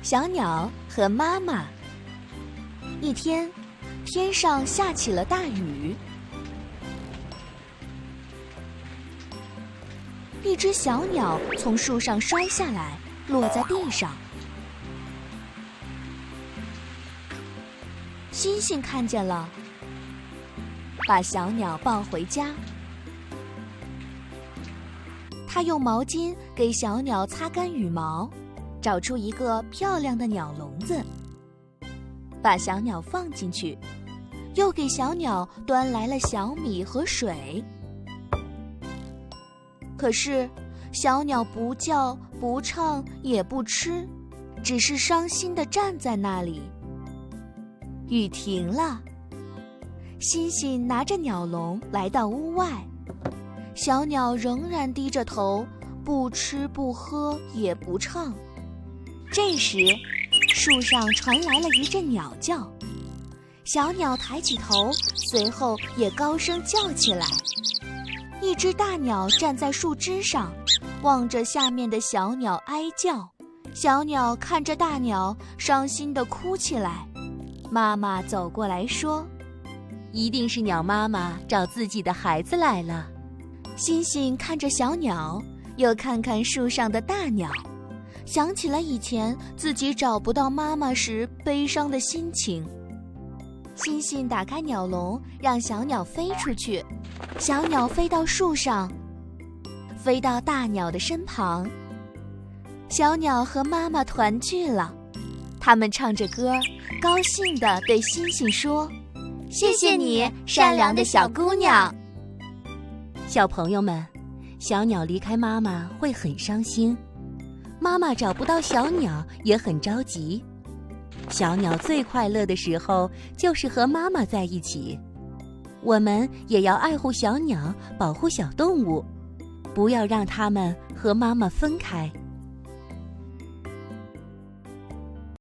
小鸟和妈妈。一天，天上下起了大雨，一只小鸟从树上摔下来，落在地上。星星看见了，把小鸟抱回家。他用毛巾给小鸟擦干羽毛，找出一个漂亮的鸟笼子，把小鸟放进去，又给小鸟端来了小米和水。可是小鸟不叫不唱也不吃，只是伤心地站在那里。雨停了，星星拿着鸟笼来到屋外，小鸟仍然低着头，不吃不喝也不唱。这时，树上传来了一阵鸟叫，小鸟抬起头，随后也高声叫起来。一只大鸟站在树枝上，望着下面的小鸟哀叫。小鸟看着大鸟，伤心地哭起来。妈妈走过来说：“一定是鸟妈妈找自己的孩子来了。”星星看着小鸟，又看看树上的大鸟，想起了以前自己找不到妈妈时悲伤的心情。星星打开鸟笼，让小鸟飞出去。小鸟飞到树上，飞到大鸟的身旁。小鸟和妈妈团聚了，他们唱着歌，高兴地对星星说：“谢谢你，善良的小姑娘。”小朋友们，小鸟离开妈妈会很伤心，妈妈找不到小鸟也很着急。小鸟最快乐的时候就是和妈妈在一起。我们也要爱护小鸟，保护小动物，不要让它们和妈妈分开。